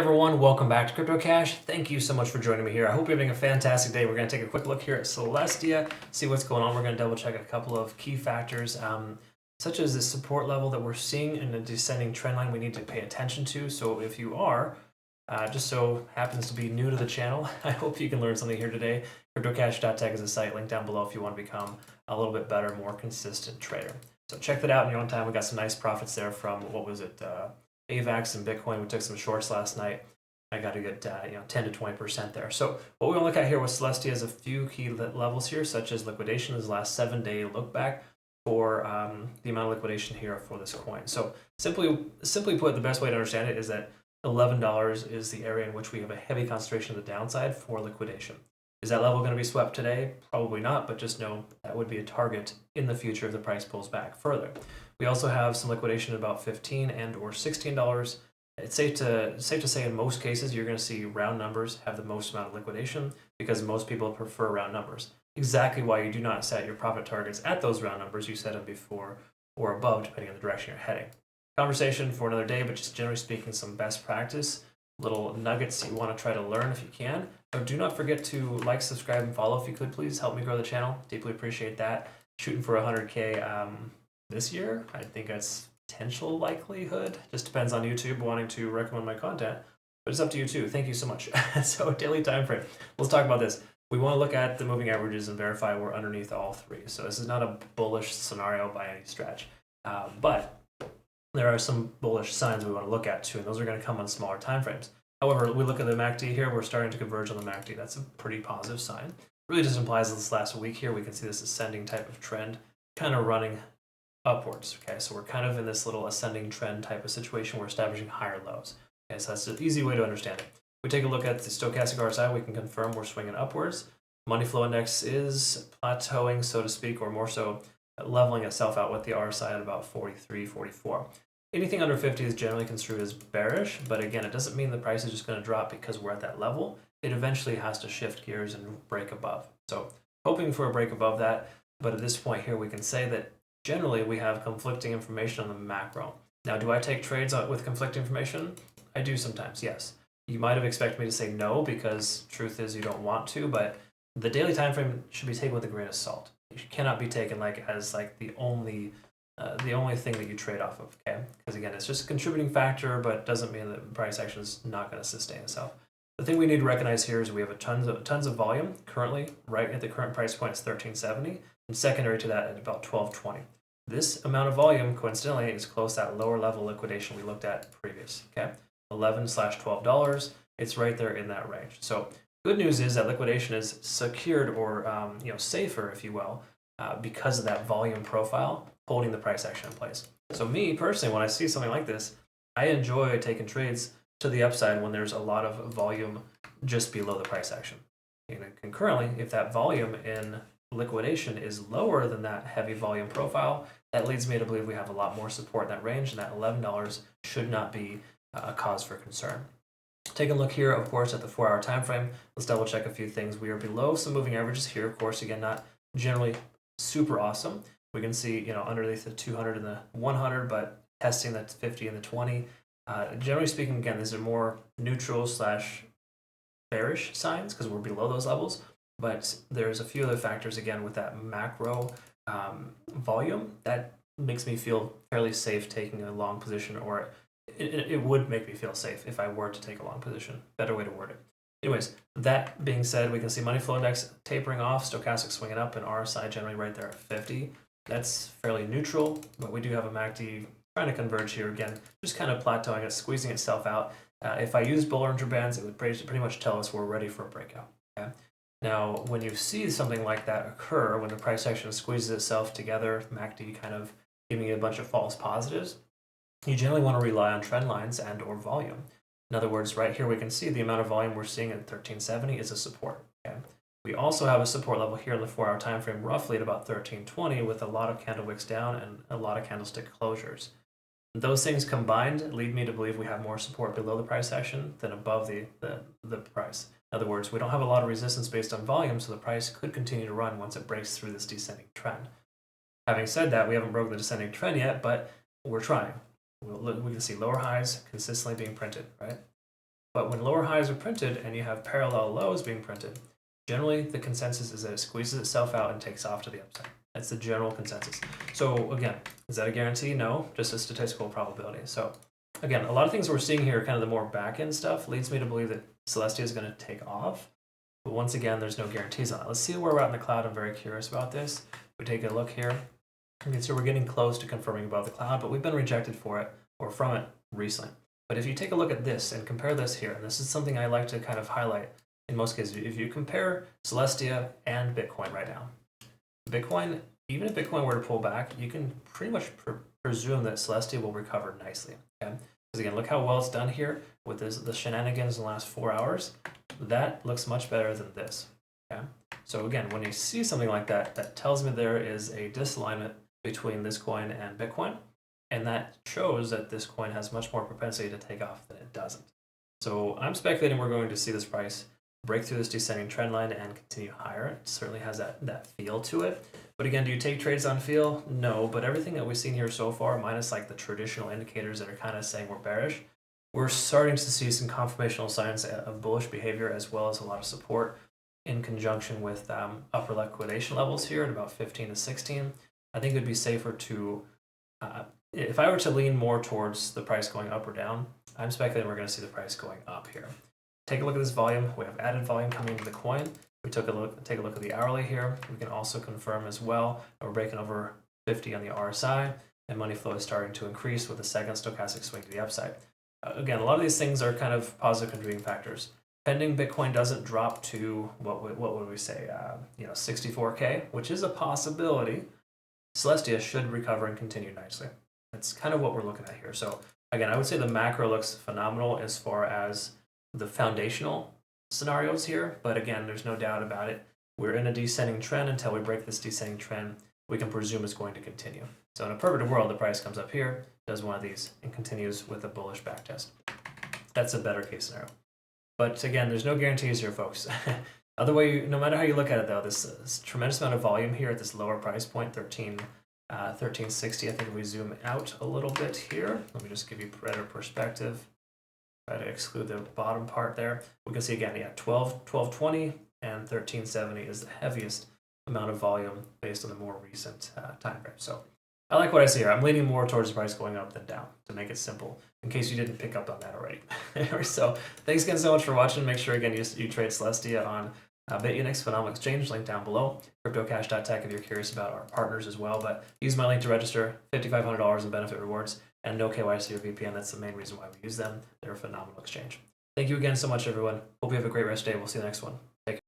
everyone, welcome back to Crypto Cash. Thank you so much for joining me here. I hope you're having a fantastic day. We're going to take a quick look here at Celestia, see what's going on. We're going to double check a couple of key factors, such as the support level that we're seeing in a descending trend line we need to pay attention to. So if you are, just so happens to be new to the channel, I hope you can learn something here today. CryptoCash.tech is a site, link down below if you want to become a little bit better, more consistent trader. So check that out in your own time. We got some nice profits there from, what was it, AVAX and Bitcoin. We took some shorts last night. I got a good 10 to 20% there. So what we want to look at here with Celestia is a few key levels here, such as liquidation. Is the last 7-day look back for the amount of liquidation here for this coin. So simply put, the best way to understand it is that $11 is the area in which we have a heavy concentration of the downside for liquidation. Is that level going to be swept today? Probably not, but just know that would be a target in the future if the price pulls back further. We also have some liquidation at about $15 and or $16. It's safe to say in most cases you're going to see round numbers have the most amount of liquidation because most people prefer round numbers. Exactly why you do not set your profit targets at those round numbers. You set them before or above depending on the direction you're heading. Conversation for another day, but just generally speaking, some best practice, little nuggets you want to try to learn if you can. But do not forget to like, subscribe, and follow if you could, please. Help me grow the channel. Deeply appreciate that. Shooting for 100K this year. I think that's potential likelihood. Just depends on YouTube wanting to recommend my content. But it's up to you too. Thank you so much. So daily time frame. Let's talk about this. We want to look at the moving averages and verify we're underneath all three. So this is not a bullish scenario by any stretch. But there are some bullish signs we want to look at too, and those are going to come on smaller time frames. However, we look at the MACD here, we're starting to converge on the MACD. That's a pretty positive sign. Really just implies this last week here, we can see this ascending type of trend kind of running upwards. Okay, so we're kind of in this little ascending trend type of situation. We're establishing higher lows. Okay, so that's an easy way to understand it. We take a look at the stochastic RSI, we can confirm we're swinging upwards. Money flow index is plateauing, so to speak, or more so leveling itself out with the RSI at about 43, 44. Anything under 50 is generally construed as bearish, but again, it doesn't mean the price is just going to drop because we're at that level. It eventually has to shift gears and break above. So hoping for a break above that, but at this point here, we can say that generally we have conflicting information on the macro. Now, do I take trades with conflicting information? I do sometimes, yes. You might have expected me to say no because truth is you don't want to, but the daily time frame should be taken with a grain of salt. It cannot be taken as the only thing that you trade off of, okay? Because again, it's just a contributing factor, but doesn't mean that the price action is not going to sustain itself. The thing we need to recognize here is we have a tons of volume currently. Right at the current price point, it's $13.70, and secondary to that at about $12.20. This amount of volume, coincidentally, is close to that lower level liquidation we looked at previous, okay? $11/$12. It's right there in that range. So good news is that liquidation is secured or safer, if you will, because of that volume profile holding the price action in place. So me personally, when I see something like this, I enjoy taking trades to the upside when there's a lot of volume just below the price action. And concurrently, if that volume in liquidation is lower than that heavy volume profile, that leads me to believe we have a lot more support in that range, and that $11 should not be a cause for concern. Taking a look here, of course, at the 4-hour time frame, let's double check a few things. We are below some moving averages here, of course, again, not generally super awesome. We can see, underneath the 200 and the 100, but testing that 50 and the 20. Generally speaking, again, these are more neutral / bearish signs because we're below those levels. But there's a few other factors, again, with that macro volume that makes me feel fairly safe taking a long position, or it would make me feel safe if I were to take a long position. Better way to word it. Anyways, that being said, we can see money flow index tapering off, stochastic swinging up, and RSI generally right there at 50. That's fairly neutral, but we do have a MACD trying to converge here again, just kind of plateauing it, squeezing itself out. If I used Bollinger Bands, it would pretty much tell us we're ready for a breakout. Okay? Now, when you see something like that occur, when the price action squeezes itself together, MACD kind of giving you a bunch of false positives, you generally want to rely on trend lines and or volume. In other words, right here we can see the amount of volume we're seeing at 1370 is a support. Okay? We also have a support level here in the 4-hour time frame, roughly at about 1320, with a lot of candle wicks down and a lot of candlestick closures. Those things combined lead me to believe we have more support below the price action than above the price. In other words, we don't have a lot of resistance based on volume, so the price could continue to run once it breaks through this descending trend. Having said that, we haven't broken the descending trend yet, but we're trying. We can see lower highs consistently being printed, right? But when lower highs are printed and you have parallel lows being printed, generally the consensus is that it squeezes itself out and takes off to the upside. That's the general consensus. So again, is that a guarantee? No, just a statistical probability. So again, a lot of things we're seeing here, kind of the more back-end stuff, leads me to believe that Celestia is going to take off. But once again, there's no guarantees on it. Let's see where we're at in the cloud. I'm very curious about this. We take a look here. Okay, so we're getting close to confirming above the cloud, but we've been rejected for it or from it recently. But if you take a look at this and compare this here, and this is something I like to kind of highlight in most cases, if you compare Celestia and Bitcoin right now, Bitcoin, even if Bitcoin were to pull back, you can pretty much presume that Celestia will recover nicely. Okay? Because again, look how well it's done here with the shenanigans in the last 4 hours. That looks much better than this. Okay? So again, when you see something like that, that tells me there is a disalignment between this coin and Bitcoin, and that shows that this coin has much more propensity to take off than it doesn't. So I'm speculating we're going to see this price break through this descending trend line and continue higher. It certainly has that feel to it. But again, do you take trades on feel? No, but everything that we've seen here so far, minus like the traditional indicators that are kind of saying we're bearish, we're starting to see some confirmational signs of bullish behavior as well as a lot of support in conjunction with upper liquidation levels here at about 15 to 16. I think it would be safer to, if I were to lean more towards the price going up or down, I'm speculating we're going to see the price going up here. Take a look at this volume. We have added volume coming into the coin. We take a look at the hourly here. We can also confirm as well that we're breaking over 50 on the RSI, and money flow is starting to increase with a second stochastic swing to the upside. Again, a lot of these things are kind of positive contributing factors. Pending Bitcoin doesn't drop to what would we say, 64K, which is a possibility. Celestia should recover and continue nicely. That's kind of what we're looking at here. So again, I would say the macro looks phenomenal as far as the foundational scenarios here, but again, there's no doubt about it. We're in a descending trend. Until we break this descending trend, we can presume it's going to continue. So in a perfect world, the price comes up here, does one of these, and continues with a bullish backtest. That's a better case scenario. But again, there's no guarantees here, folks. Other way, no matter how you look at it, though, this tremendous amount of volume here at this lower price point, 1360. I think if we zoom out a little bit here, let me just give you better perspective. Try to exclude the bottom part there. We can see again, 1220 and 1370 is the heaviest amount of volume based on the more recent time frame. So I like what I see here. I'm leaning more towards the price going up than down, to make it simple, in case you didn't pick up on that already. So thanks again so much for watching. Make sure again you trade Celestia on Bitunix, phenomenal exchange, link down below. CryptoCash.tech if you're curious about our partners as well. But use my link to register, $5,500 in benefit rewards, and no KYC or VPN. That's the main reason why we use them. They're a phenomenal exchange. Thank you again so much, everyone. Hope you have a great rest of the day. We'll see you in the next one.